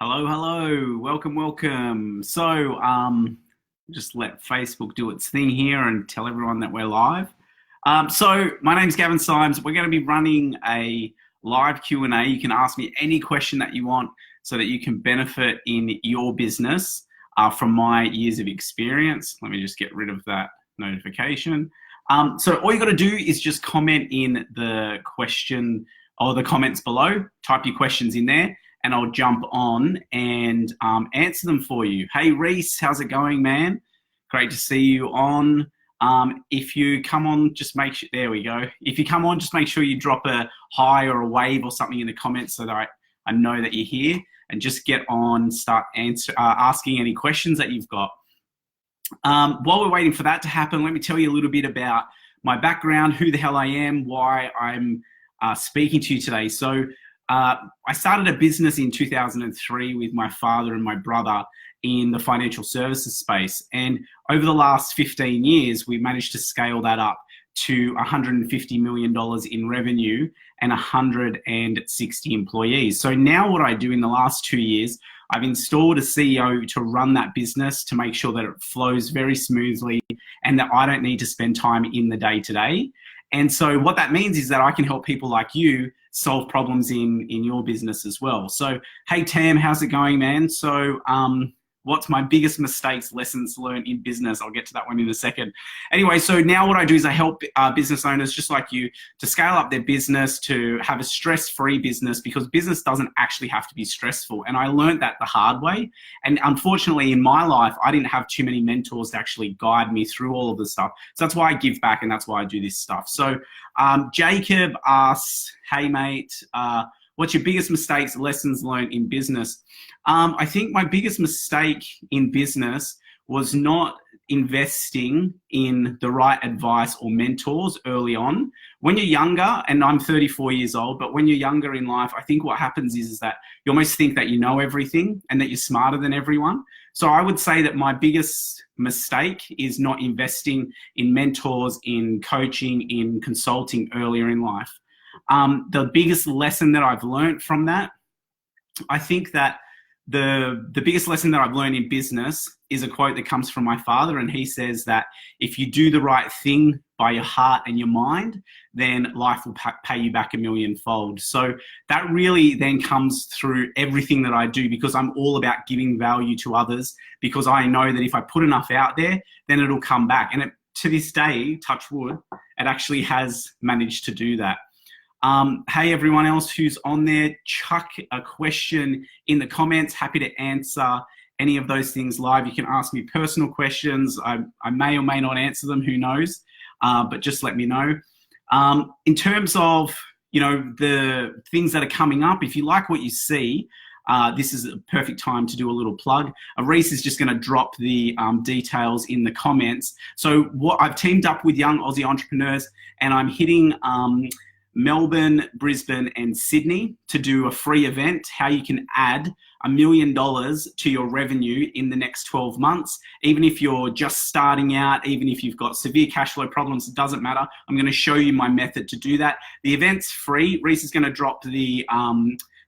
Hello, hello. Welcome, welcome. Just let Facebook do its thing here and tell everyone that we're live. My name's Gavin Symes. We're going to be running a live Q&A. You can ask me any question that you want so that you can benefit in your business from my years of experience. Let me just get rid of that notification. So all you got to do is just comment in the question or the comments below. Type your questions in there, and I'll jump on and answer them for you. Hey, Reese, how's it going, man? Great to see you on. If you come on, just make sure, there we go. If you come on, just make sure you drop a hi or a wave or something in the comments so that I know that you're here, and just get on, start asking any questions that you've got. While we're waiting for that to happen, let me tell you a little bit about my background, who the hell I am, why I'm speaking to you today. I started a business in 2003 with my father and my brother in the financial services space. And over the last 15 years, we managed to scale that up to $150 million in revenue and 160 employees. So now what I do in the last 2 years, I've installed a CEO to run that business to make sure that it flows very smoothly and that I don't need to spend time in the day-to-day. And so what that means is that I can help people like you solve problems in your business as well. So, hey, Tam, how's it going, man? What's my biggest mistakes, lessons learned in business? I'll get to that one in a second. Anyway, so now what I do is I help business owners just like you to scale up their business, to have a stress-free business, because business doesn't actually have to be stressful. And I learned that the hard way. And unfortunately, in my life, I didn't have too many mentors to actually guide me through all of this stuff. So that's why I give back, and that's why I do this stuff. So Jacob asks, hey, mate, what's your biggest mistakes, lessons learned in business? I think my biggest mistake in business was not investing in the right advice or mentors early on. When you're younger, and I'm 34 years old, but when you're younger in life, I think what happens is that you almost think that you know everything and that you're smarter than everyone. So I would say that my biggest mistake is not investing in mentors, in coaching, in consulting earlier in life. The biggest lesson that I've learned from that, I think that the biggest lesson that I've learned in business is a quote that comes from my father, and he says that if you do the right thing by your heart and your mind, then life will pay you back a millionfold. So that really then comes through everything that I do, because I'm all about giving value to others, because I know that if I put enough out there, then it'll come back. And to this day, touch wood, it actually has managed to do that. Hey, everyone else who's on there, chuck a question in the comments. Happy to answer any of those things live. You can ask me personal questions. I may or may not answer them, who knows, but just let me know. In terms of, the things that are coming up, if you like what you see, this is a perfect time to do a little plug. Reese is just going to drop the details in the comments. So what I've teamed up with young Aussie entrepreneurs, and I'm hitting Melbourne, Brisbane, and Sydney to do a free event, how you can add $1 million to your revenue in the next 12 months. Even if you're just starting out, even if you've got severe cash flow problems, it doesn't matter. I'm going to show you my method to do that. The event's free. Reese is going to drop the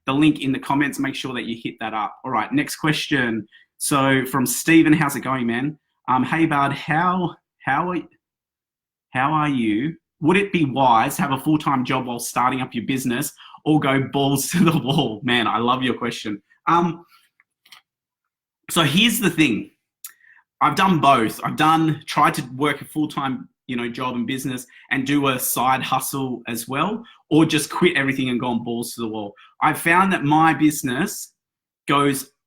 link in the comments. Make sure that you hit that up. All right, next question. So from Stephen, how's it going, man? Hey, bud, how are you? Would it be wise to have a full-time job while starting up your business, or go balls to the wall? Man, I love your question. So here's the thing. I've done both. Tried to work a full-time, job and business and do a side hustle as well, or just quit everything and gone balls to the wall. I've found that my business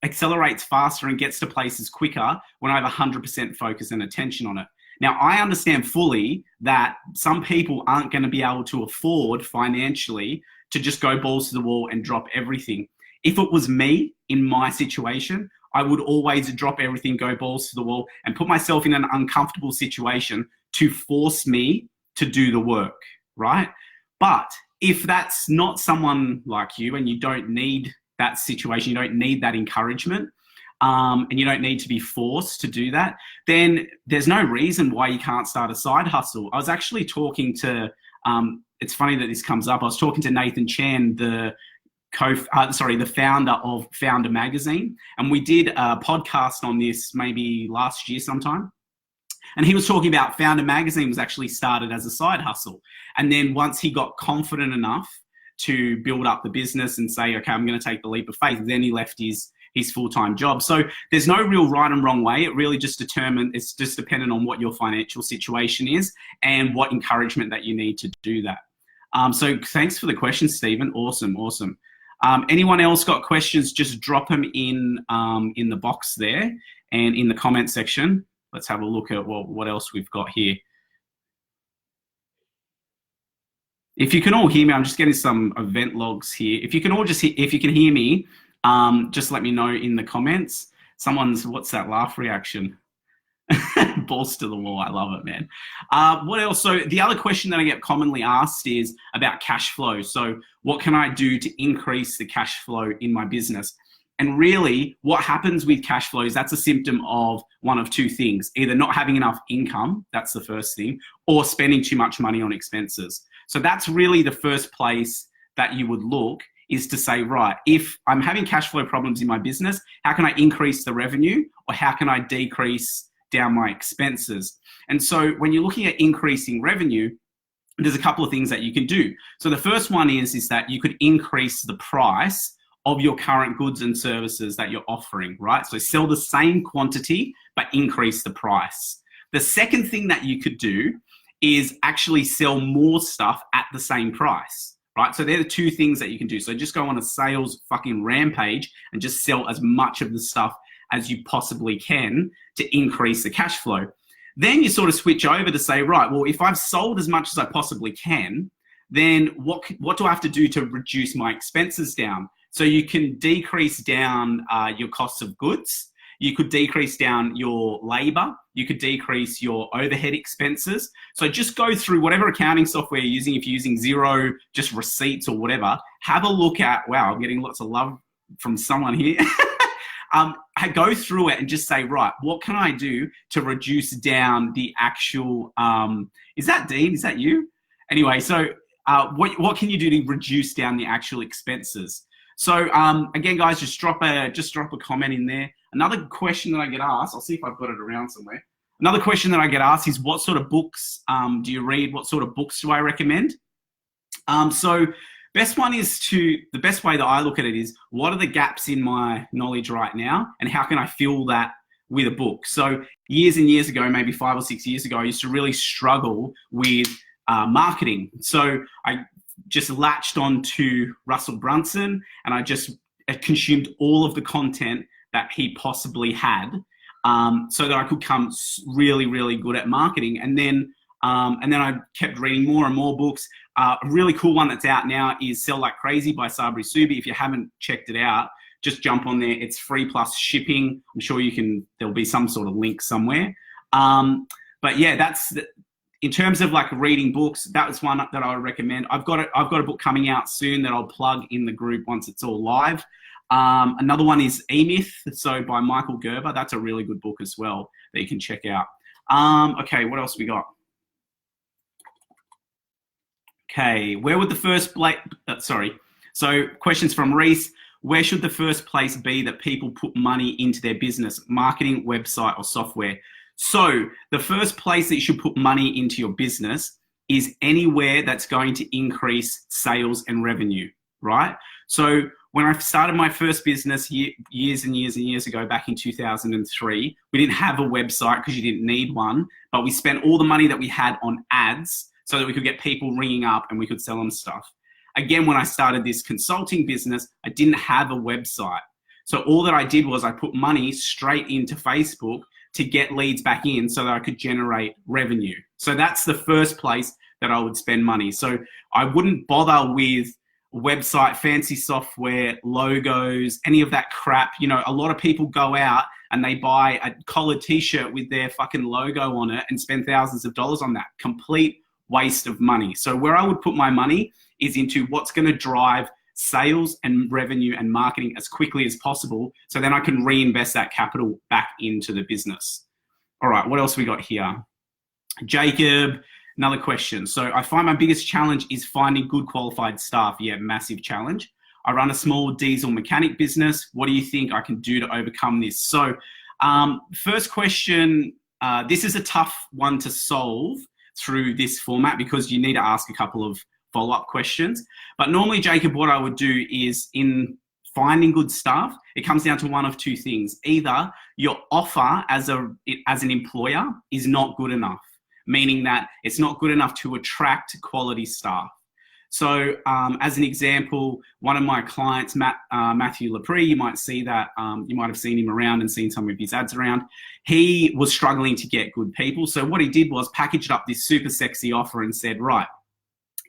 accelerates faster and gets to places quicker when I have 100% focus and attention on it. Now, I understand fully that some people aren't going to be able to afford financially to just go balls to the wall and drop everything. If it was me in my situation, I would always drop everything, go balls to the wall, and put myself in an uncomfortable situation to force me to do the work, right? But if that's not someone like you and you don't need that situation, you don't need that encouragement, and you don't need to be forced to do that, then there's no reason why you can't start a side hustle. I was actually talking to, it's funny that this comes up, I was talking to Nathan Chan, the the founder of Founder Magazine, and we did a podcast on this maybe last year sometime. And he was talking about Founder Magazine was actually started as a side hustle. And then once he got confident enough to build up the business and say, okay, I'm going to take the leap of faith, then he left his full-time job. So there's no real right and wrong way. It really it's just dependent on what your financial situation is and what encouragement that you need to do that. So thanks for the question, Stephen. Awesome. Anyone else got questions? Just drop them in the box there and in the comment section. Let's have a look at what else we've got here. If you can all hear me, I'm just getting some event logs here. If you can hear me, just let me know in the comments. What's that laugh reaction? Balls to the wall. I love it, man. What else? So the other question that I get commonly asked is about cash flow. So what can I do to increase the cash flow in my business? And really what happens with cash flow is that's a symptom of one of two things, either not having enough income, that's the first thing, or spending too much money on expenses. So that's really the first place that you would look, is to say, right, if I'm having cash flow problems in my business, how can I increase the revenue, or how can I decrease down my expenses? And so when you're looking at increasing revenue, there's a couple of things that you can do. So the first one is that you could increase the price of your current goods and services that you're offering, right? So sell the same quantity, but increase the price. The second thing that you could do is actually sell more stuff at the same price, right? So they're the two things that you can do. So just go on a sales fucking rampage and just sell as much of the stuff as you possibly can to increase the cash flow. Then you sort of switch over to say, right, well, if I've sold as much as I possibly can, then what do I have to do to reduce my expenses down? So you can decrease down your costs of goods. You could decrease down your labor. You could decrease your overhead expenses. So just go through whatever accounting software you're using. If you're using Xero, just receipts or whatever, have a look at, wow, I'm getting lots of love from someone here. Go through it and just say, right, what can I do to reduce down the actual, is that Dean? Is that you? Anyway, so what can you do to reduce down the actual expenses? So again, guys, just drop a comment in there. Another question that I get asked, I'll see if I've got it around somewhere. Another question that I get asked is, what sort of books do you read? What sort of books do I recommend? So the best way that I look at it is, what are the gaps in my knowledge right now, and how can I fill that with a book? So years and years ago, maybe 5 or 6 years ago, I used to really struggle with marketing. So I just latched on to Russell Brunson, and I just consumed all of the content that he possibly had, so that I could become really, really good at marketing. And then I kept reading more and more books. A really cool one that's out now is Sell Like Crazy by Sabri Subi. If you haven't checked it out, just jump on there. It's free plus shipping. I'm sure there'll be some sort of link somewhere. But yeah, in terms of like reading books, that was one that I would recommend. I've got a book coming out soon that I'll plug in the group once it's all live. Another one is E-Myth, so by Michael Gerber. That's a really good book as well that you can check out. Okay, what else we got? Okay, where would the first So questions from Reese. Where should the first place be that people put money into their business? Marketing, website, or software? So the first place that you should put money into your business is anywhere that's going to increase sales and revenue, right? So when I started my first business years and years and years ago, back in 2003, we didn't have a website because you didn't need one, but we spent all the money that we had on ads so that we could get people ringing up and we could sell them stuff. Again, when I started this consulting business, I didn't have a website. So all that I did was I put money straight into Facebook to get leads back in so that I could generate revenue. So that's the first place that I would spend money. So I wouldn't bother with website, fancy software, logos, any of that crap. You know, a lot of people go out and they buy a collared t-shirt with their fucking logo on it and spend thousands of dollars on that. Complete waste of money. So where I would put my money is into what's going to drive sales and revenue and marketing as quickly as possible, so then I can reinvest that capital back into the business. All right, what else we got here? Jacob, another question. So I find my biggest challenge is finding good qualified staff. Yeah, massive challenge. I run a small diesel mechanic business. What do you think I can do to overcome this? So first question, this is a tough one to solve through this format because you need to ask a couple of follow-up questions. But normally, Jacob, what I would do is in finding good staff, it comes down to one of two things. Either your offer as an employer is not good enough, meaning that it's not good enough to attract quality staff. So as an example, one of my clients, Matthew Lepre, you might see that, you might have seen him around and seen some of his ads around. He was struggling to get good people. So what he did was packaged up this super sexy offer and said, right,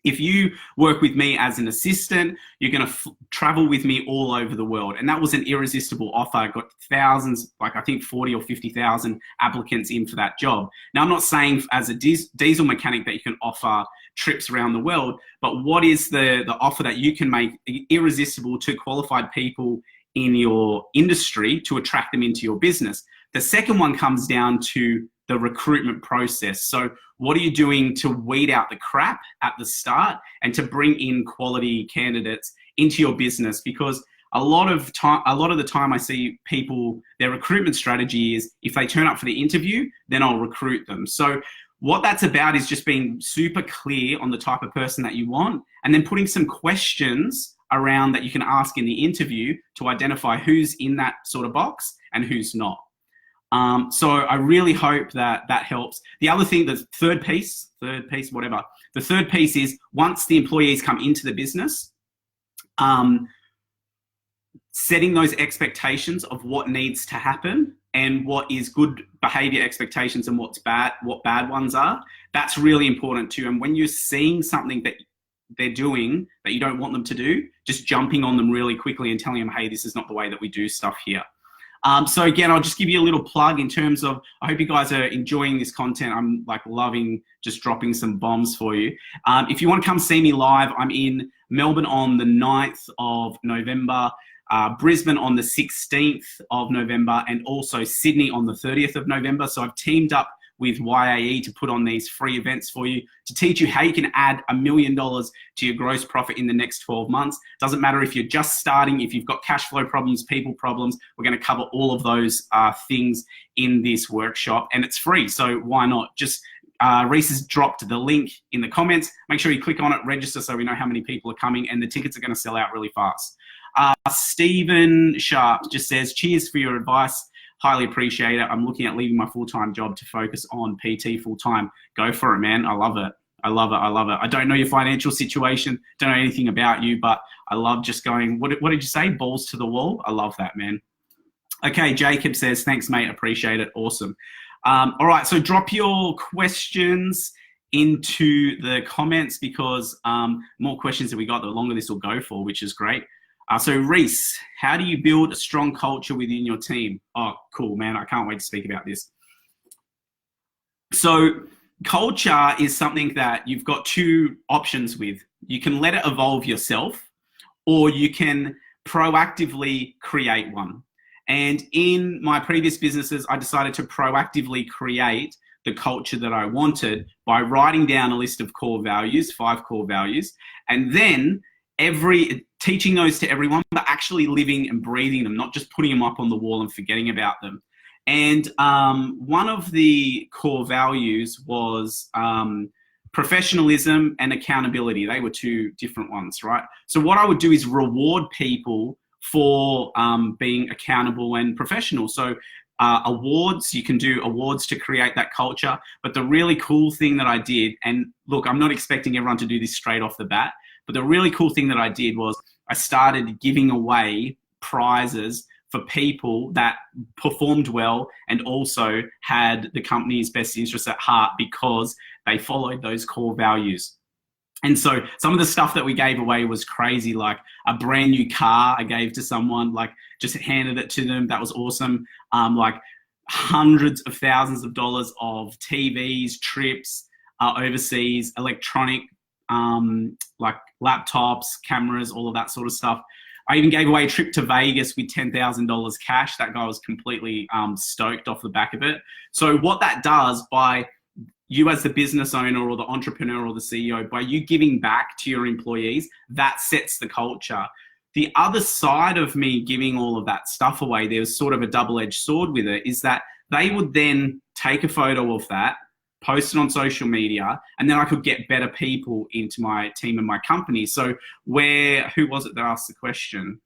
if you work with me as an assistant, you're going to travel with me all over the world. And that was an irresistible offer. I got thousands, like I think 40 or 50,000 applicants in for that job. Now, I'm not saying as a diesel mechanic that you can offer trips around the world, but what is the offer that you can make irresistible to qualified people in your industry to attract them into your business? The second one comes down to the recruitment process. So what are you doing to weed out the crap at the start and to bring in quality candidates into your business? Because a lot of the time I see people, their recruitment strategy is if they turn up for the interview, then I'll recruit them. So what that's about is just being super clear on the type of person that you want and then putting some questions around that you can ask in the interview to identify who's in that sort of box and who's not. So I really hope that that helps. The other thing, the third piece, whatever. The third piece is once the employees come into the business, setting those expectations of what needs to happen and what is good behavior expectations and what bad ones are. That's really important too. And when you're seeing something that they're doing that you don't want them to do, just jumping on them really quickly and telling them, hey, this is not the way that we do stuff here. So again, I'll just give you a little plug in terms of, I hope you guys are enjoying this content. I'm like loving just dropping some bombs for you. If you want to come see me live, I'm in Melbourne on the 9th of November, Brisbane on the 16th of November, and also Sydney on the 30th of November. So I've teamed up with YAE to put on these free events for you to teach you how you can add $1 million to your gross profit in the next 12 months. Doesn't matter if you're just starting, if you've got cash flow problems, people problems, we're going to cover all of those things in this workshop, and it's free. So why not? Just Reese has dropped the link in the comments. Make sure you click on it, register so we know how many people are coming, and the tickets are going to sell out really fast. Stephen Sharp just says, cheers for your advice. Highly appreciate it. I'm looking at leaving my full-time job to focus on PT full-time. Go for it, man. I love it. I love it. I love it. I don't know your financial situation. Don't know anything about you, but I love just going, what did you say? Balls to the wall. I love that, man. Okay, Jacob says, thanks, mate. Appreciate it. Awesome. All right, so drop your questions into the comments because more questions that we got, the longer this will go for, which is great. So Reese, how do you build a strong culture within your team? Oh, cool, man. I can't wait to speak about this. So culture is something that you've got two options with. You can let it evolve yourself, or you can proactively create one. And in my previous businesses, I decided to proactively create the culture that I wanted by writing down a list of core values, 5 core values, and then teaching those to everyone, but actually living and breathing them, not just putting them up on the wall and forgetting about them. And one of the core values was professionalism and accountability. They were 2 different ones, right? So what I would do is reward people for being accountable and professional. So awards, you can do awards to create that culture. But the really cool thing that I did, and look, I'm not expecting everyone to do this straight off the bat, but the really cool thing that I did was I started giving away prizes for people that performed well and also had the company's best interests at heart because they followed those core values. And so some of the stuff that we gave away was crazy, like a brand new car I gave to someone, like just handed it to them. That was awesome. Like hundreds of thousands of dollars of TVs, trips, overseas, electronic, like laptops, cameras, all of that sort of stuff. I even gave away a trip to Vegas with $10,000 cash. That guy was completely stoked off the back of it. So what that does, by you as the business owner or the entrepreneur or the CEO, by you giving back to your employees, that sets the culture. the other side of me giving all of that stuff away, there was sort of a double-edged sword with it, is that they would then take a photo of that, post it on social media, and then I could get better people into my team and my company. So who was it that asked the question?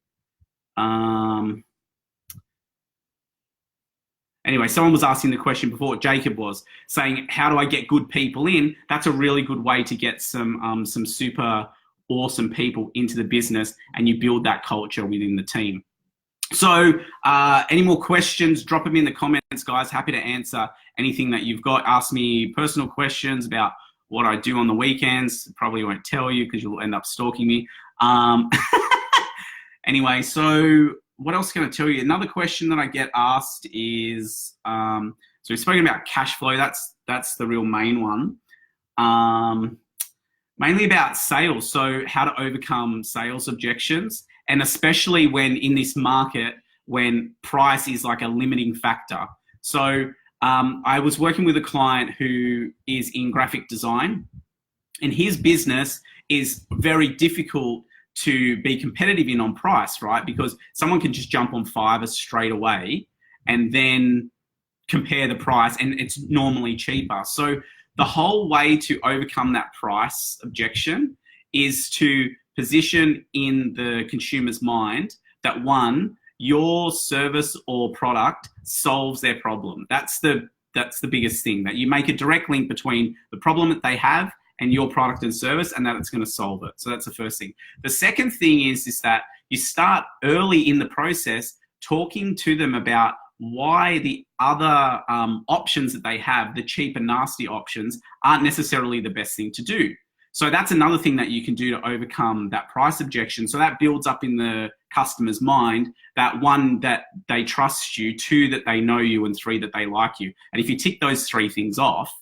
Anyway, someone was asking the question before, Jacob was saying, how do I get good people in? That's a really good way to get some super awesome people into the business, and you build that culture within the team. So any more questions, drop them in the comments, guys. Happy to answer anything that you've got. Ask me personal questions about what I do on the weekends. Probably won't tell you because you'll end up stalking me. Anyway, so what else can I tell you? Another question that I get asked is, so we've spoken about cash flow. That's the real main one. Mainly about sales. So how to overcome sales objections, and especially when in this market, when price is like a limiting factor. So I was working with a client who is in graphic design, and his business is very difficult to be competitive in on price, right? Because someone can just jump on Fiverr straight away and then compare the price, and it's normally cheaper. So the whole way to overcome that price objection is to position in the consumer's mind that, one, your service or product solves their problem. That's the biggest thing, that you make a direct link between the problem that they have and your product and service, and that it's going to solve it. So that's the first thing. The second thing is that you start early in the process talking to them about why the other options that they have, the cheap and nasty options, aren't necessarily the best thing to do. So that's another thing that you can do to overcome that price objection. So that builds up in the customer's mind that, one, that they trust you, two, that they know you, and three, that they like you. And if you tick those three things off,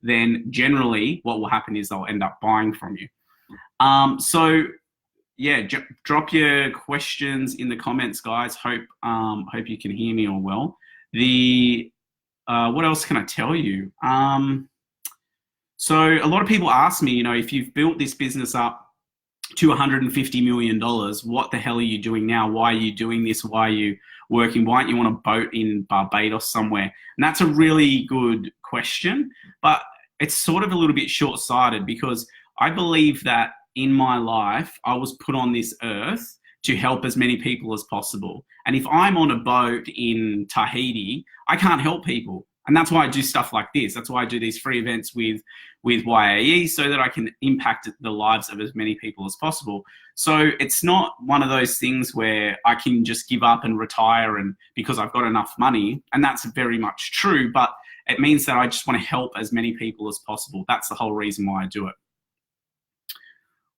then generally what will happen is they'll end up buying from you. So yeah, drop your questions in the comments, guys. Hope you can hear me all well. What else can I tell you? So a lot of people ask me, if you've built this business up to $150 million, what the hell are you doing now? Why are you doing this? Why are you working? Why aren't you on a boat in Barbados somewhere? And that's a really good question, but it's sort of a little bit short-sighted, because I believe that in my life, I was put on this earth to help as many people as possible. And if I'm on a boat in Tahiti, I can't help people. And that's why I do stuff like this. That's why I do these free events with YAE, so that I can impact the lives of as many people as possible. So it's not one of those things where I can just give up and retire and because I've got enough money. And that's very much true, but it means that I just want to help as many people as possible. That's the whole reason why I do it.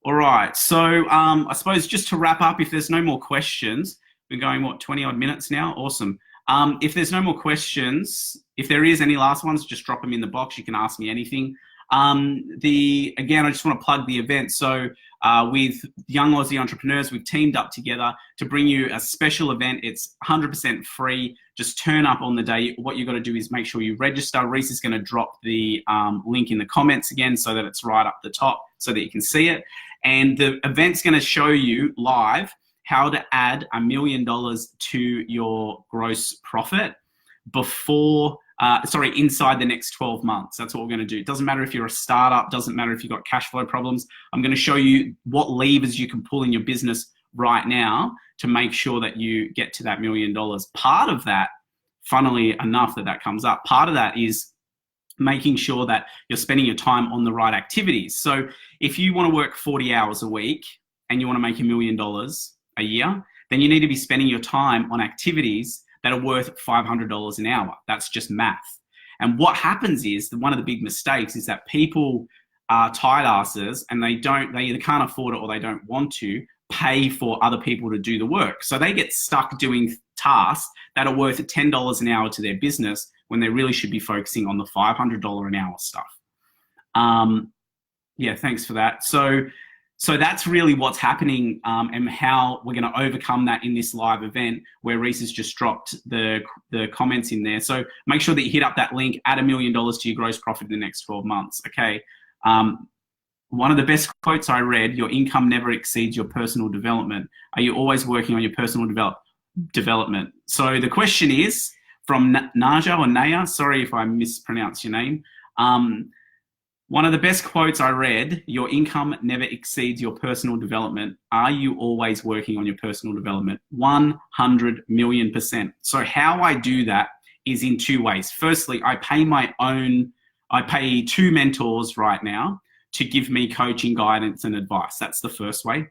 All right, so I suppose just to wrap up, if there's no more questions, we're going, 20 odd minutes now? Awesome. If there's no more questions, if there is any last ones, just drop them in the box. You can ask me anything. Again, I just want to plug the event. So with Young Aussie Entrepreneurs, we've teamed up together to bring you a special event. It's 100% free. Just turn up on the day. What you've got to do is make sure you register. Reese is going to drop the link in the comments again, so that it's right up the top so that you can see it. And the event's going to show you live how to add $1 million to your gross profit inside the next 12 months. That's what we're going to do. It doesn't matter if you're a startup, doesn't matter if you've got cash flow problems. I'm going to show you what levers you can pull in your business right now to make sure that you get to that $1 million. Part of that, funnily enough that comes up, part of that is making sure that you're spending your time on the right activities. So if you want to work 40 hours a week and you want to make $1 million a year, then you need to be spending your time on activities that are worth $500 an hour. That's just math. And what happens is that one of the big mistakes is that people are tight asses, and they either can't afford it or they don't want to pay for other people to do the work. So they get stuck doing tasks that are worth $10 an hour to their business when they really should be focusing on the $500 an hour stuff. Yeah, thanks for that. So that's really what's happening, and how we're going to overcome that in this live event, where Reese has just dropped the comments in there. So make sure that you hit up that link, add $1 million to your gross profit in the next 12 months. Okay. one of the best quotes I read, your income never exceeds your personal development. Are you always working on your personal development? So the question is from Naja or Naya, sorry if I mispronounce your name. One of the best quotes I read, your income never exceeds your personal development. Are you always working on your personal development? 100 million %. So how I do that is in two ways. Firstly, I pay 2 mentors right now to give me coaching, guidance, and advice. That's the first way.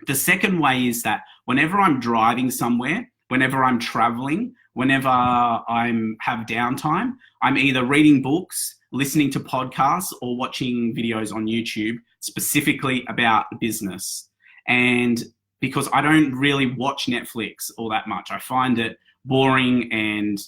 The second way is that whenever I'm driving somewhere, whenever I'm traveling, whenever I have downtime, I'm either reading books, listening to podcasts, or watching videos on YouTube specifically about business. And because I don't really watch Netflix all that much, I find it boring, and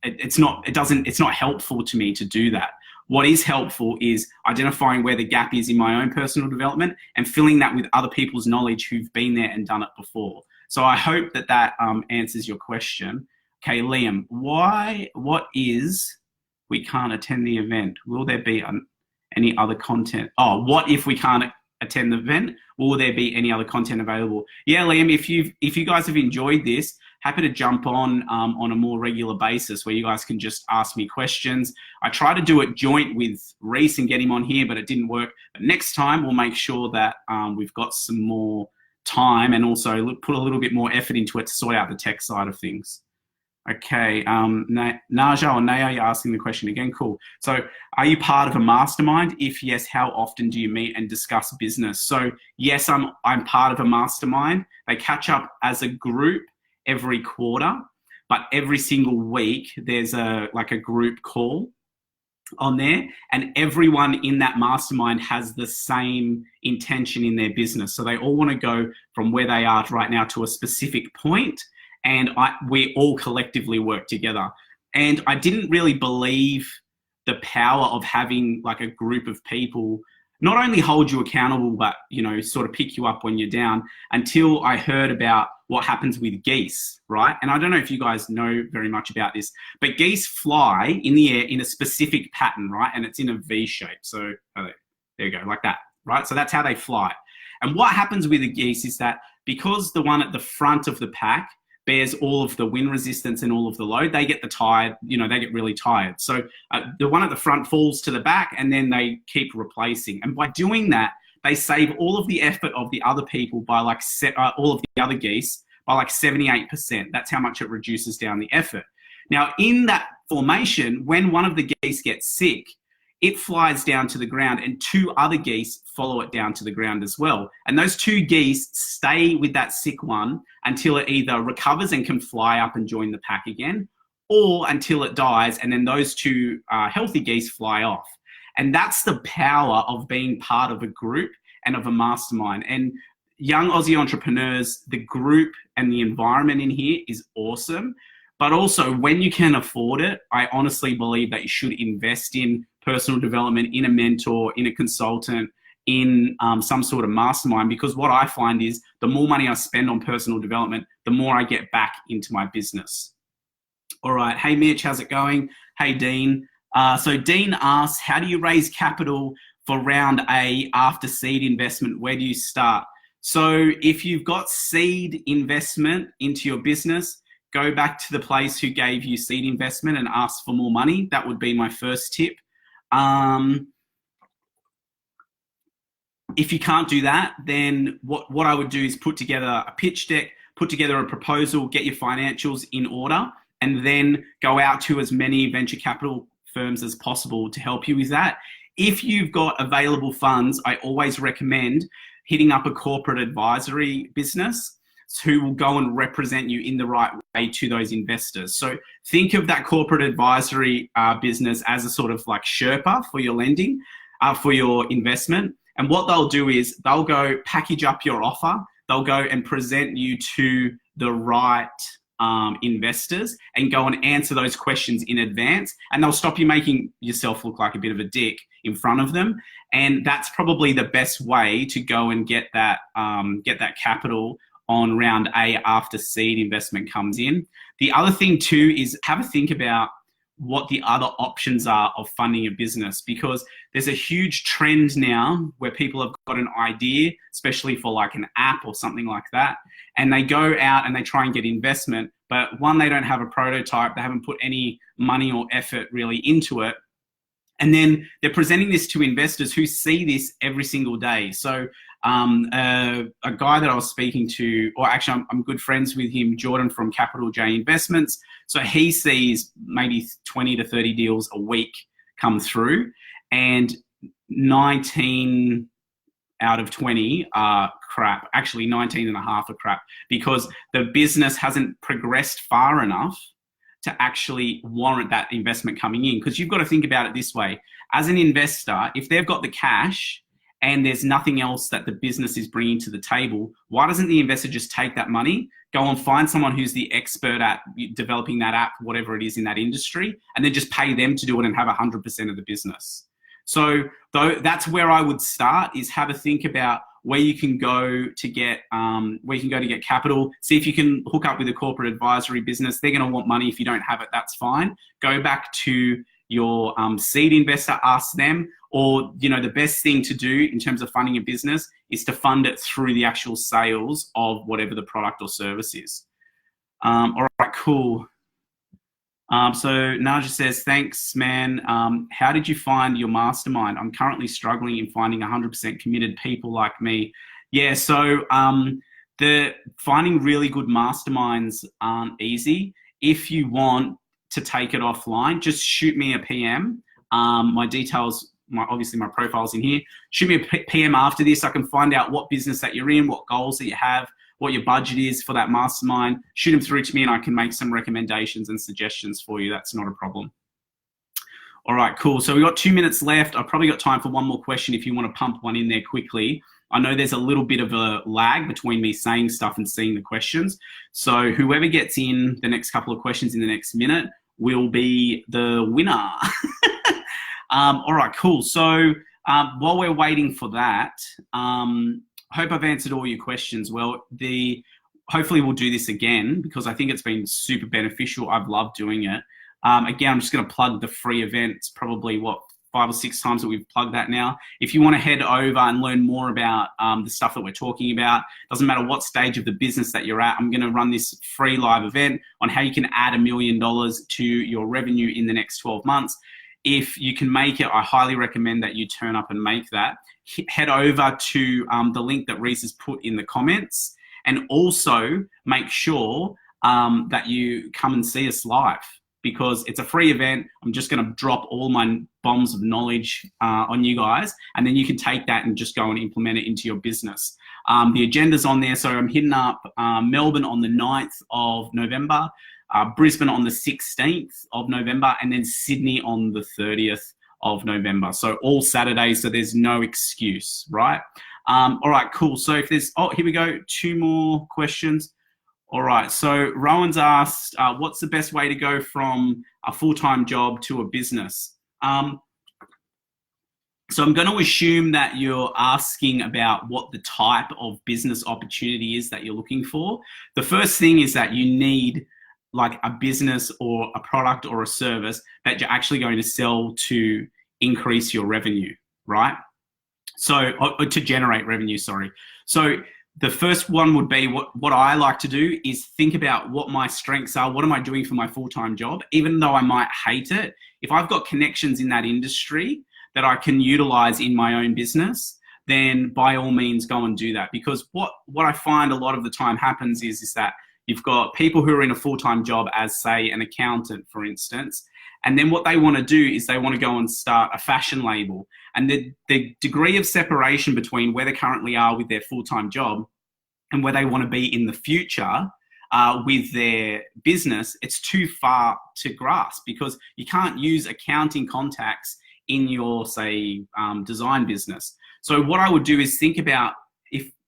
it's not helpful to me to do that. What is helpful is identifying where the gap is in my own personal development and filling that with other people's knowledge who've been there and done it before. So I hope that answers your question. Okay, Liam, what is we can't attend the event? Will there be any other content? Oh, what if we can't attend the event? Will there be any other content available? Yeah, Liam, if you guys have enjoyed this, happy to jump on a more regular basis where you guys can just ask me questions. I try to do it joint with Reese and get him on here, but it didn't work. But next time we'll make sure that we've got some more time and also put a little bit more effort into it to sort out the tech side of things. Okay, Naja or Naya, you're asking the question again. Cool. So are you part of a mastermind? If yes, how often do you meet and discuss business? So yes, I'm part of a mastermind. They catch up as a group every quarter, but every single week there's a group call on there, and everyone in that mastermind has the same intention in their business. So they all want to go from where they are right now to a specific point, and we all collectively work together. And I didn't really believe the power of having like a group of people not only hold you accountable, but sort of pick you up when you're down, until I heard about what happens with geese, right? And I don't know if you guys know very much about this, but geese fly in the air in a specific pattern, right? And it's in a V shape. So there you go, like that, right? So that's how they fly. And what happens with the geese is that because the one at the front of the pack bears all of the wind resistance and all of the load, they get they get really tired. So the one at the front falls to the back, and then they keep replacing. And by doing that, they save all of the effort of the other people by all of the other geese by 78%. That's how much it reduces down the effort. Now, in that formation, when one of the geese gets sick, it flies down to the ground, and 2 other geese follow it down to the ground as well. And those 2 geese stay with that sick one until it either recovers and can fly up and join the pack again, or until it dies, and then those 2 healthy geese fly off. And that's the power of being part of a group and of a mastermind. And young Aussie entrepreneurs, the group and the environment in here is awesome. But also, when you can afford it, I honestly believe that you should invest in personal development, in a mentor, in a consultant, in some sort of mastermind, because what I find is the more money I spend on personal development, the more I get back into my business. All right. Hey, Mitch, how's it going? Hey, Dean. So Dean asks, how do you raise capital for round A after seed investment? Where do you start? So if you've got seed investment into your business, go back to the place who gave you seed investment and ask for more money. That would be my first tip. If you can't do that, then what I would do is put together a pitch deck, put together a proposal, get your financials in order, and then go out to as many venture capital firms as possible to help you with that. If you've got available funds, I always recommend hitting up a corporate advisory business who will go and represent you in the right way to those investors. So think of that corporate advisory business as a sort of like Sherpa for your lending, for your investment. And what they'll do is they'll go package up your offer. They'll go and present you to the right investors and go and answer those questions in advance. And they'll stop you making yourself look like a bit of a dick in front of them. And that's probably the best way to go and get that capital on round A after seed investment comes in. The other thing too is have a think about what the other options are of funding a business, because there's a huge trend now where people have got an idea, especially for like an app or something like that, and they go out and they try and get investment, but one, they don't have a prototype, they haven't put any money or effort really into it. And then they're presenting this to investors who see this every single day. So a guy that I was speaking to, or actually I'm good friends with him, Jordan from Capital J Investments. So he sees maybe 20 to 30 deals a week come through, and 19 out of 20 are crap. Actually 19 and a half are crap, because the business hasn't progressed far enough to actually warrant that investment coming in. Because you've got to think about it this way. As an investor, if they've got the cash and there's nothing else that the business is bringing to the table, why doesn't the investor just take that money, go and find someone who's the expert at developing that app, whatever it is in that industry, and then just pay them to do it and have 100% of the business? So that's where I would start, is have a think about where you can go to get capital. See if you can hook up with a corporate advisory business. They're going to want money. If you don't have it, that's fine. Go back to your seed investor, ask them. Or, you know, the best thing to do in terms of funding a business is to fund it through the actual sales of whatever the product or service is. All right, cool. So Naja says, thanks, man. How did you find your mastermind? I'm currently struggling in finding 100% committed people like me. Yeah, so the finding really good masterminds aren't easy. If you want to take it offline, just shoot me a PM. My details, obviously my profile's in here. Shoot me a PM after this. I can find out what business that you're in, what goals that you have, what your budget is for that mastermind. Shoot them through to me and I can make some recommendations and suggestions for you. That's not a problem. All right, cool. So we've got 2 minutes left. I've probably got time for one more question if you want to pump one in there quickly. I know there's a little bit of a lag between me saying stuff and seeing the questions. So whoever gets in the next couple of questions in the next minute will be the winner. All right, cool. So while we're waiting for that, hope I've answered all your questions. Well, hopefully we'll do this again because I think it's been super beneficial. I've loved doing it. Again, I'm just going to plug the free event. It's probably 5 or 6 times that we've plugged that now. If you want to head over and learn more about the stuff that we're talking about, doesn't matter what stage of the business that you're at, I'm going to run this free live event on how you can add $1 million to your revenue in the next 12 months. If you can make it, I highly recommend that you turn up and make that. Head over to the link that Reese has put in the comments, and also make sure that you come and see us live, because it's a free event. I'm just going to drop all my bombs of knowledge on you guys, and then you can take that and just go and implement it into your business. The agenda's on there. So I'm hitting up Melbourne on the 9th of November, Brisbane on the 16th of November, and then Sydney on the 30th of November. So all Saturdays, so there's no excuse, right? All right, cool. So if there's, here we go, 2 more questions. All right, so Rowan's asked, what's the best way to go from a full-time job to a business? So I'm going to assume that you're asking about what the type of business opportunity is that you're looking for. The first thing is that you need like a business or a product or a service that you're actually going to sell to increase your revenue, right? So, or to generate revenue, sorry. So the first one would be what I like to do is think about what my strengths are. What am I doing for my full-time job? Even though I might hate it, if I've got connections in that industry that I can utilize in my own business, then by all means go and do that. Because what I find a lot of the time happens is that you've got people who are in a full-time job as, say, an accountant, for instance, and then what they want to do is they want to go and start a fashion label. And the degree of separation between where they currently are with their full-time job and where they want to be in the future with their business, it's too far to grasp, because you can't use accounting contacts in your, say, design business. So what I would do is think about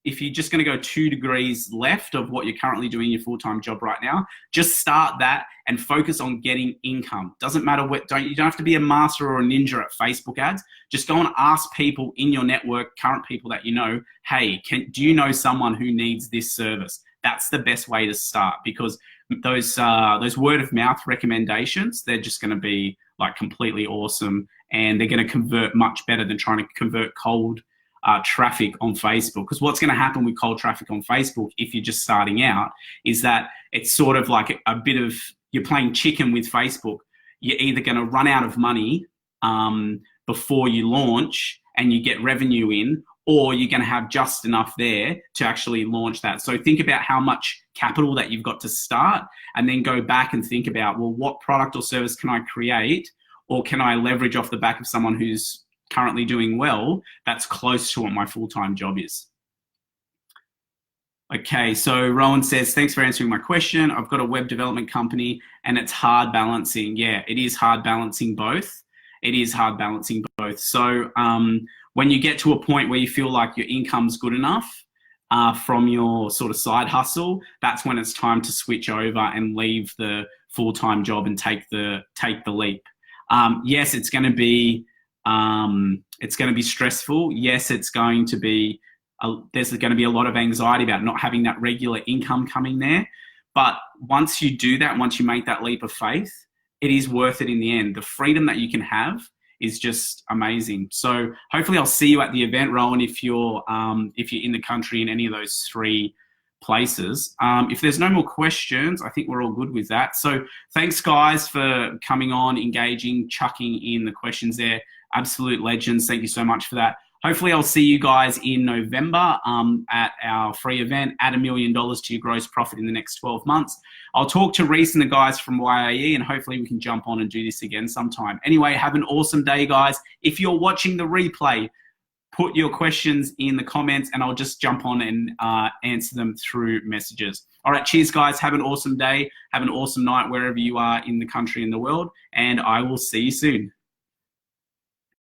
if you're just going to go 2 degrees left of what you're currently doing in your full-time job right now, just start that and focus on getting income. Doesn't matter what, you don't have to be a master or a ninja at Facebook ads. Just go and ask people in your network, current people that you know, hey, do you know someone who needs this service? That's the best way to start, because those word of mouth recommendations, they're just going to be like completely awesome, and they're going to convert much better than trying to convert cold traffic on Facebook. Because what's going to happen with cold traffic on Facebook, if you're just starting out, is that it's sort of like a bit of, you're playing chicken with Facebook. You're either going to run out of money before you launch and you get revenue in, or you're going to have just enough there to actually launch that. So think about how much capital that you've got to start, and then go back and think about, well, what product or service can I create, or can I leverage off the back of someone who's currently doing well that's close to what my full-time job is. Okay, so Rowan says, thanks for answering my question. I've got a web development company and it's hard balancing. Yeah, it is hard balancing both. It is hard balancing both. So when you get to a point where you feel like your income's good enough from your sort of side hustle, that's when it's time to switch over and leave the full-time job and take the leap. Yes, it's going to be stressful. Yes, it's going to be there's going to be a lot of anxiety about not having that regular income coming there. But once you do that, once you make that leap of faith, it is worth it in the end. The freedom that you can have is just amazing. So hopefully I'll see you at the event, Rowan, if you're in the country in any of those 3 places. If there's no more questions, I think we're all good with that. So thanks, guys, for coming on, engaging, chucking in the questions there. Absolute legends. Thank you so much for that. Hopefully I'll see you guys in November at our free event, Add $1 million to your gross profit in the next 12 months. I'll talk to Reese and the guys from YAE, and hopefully we can jump on and do this again sometime. Anyway, have an awesome day, guys. If you're watching the replay, put your questions in the comments and I'll just jump on and answer them through messages. All right, cheers, guys. Have an awesome day. Have an awesome night wherever you are in the country and the world, and I will see you soon.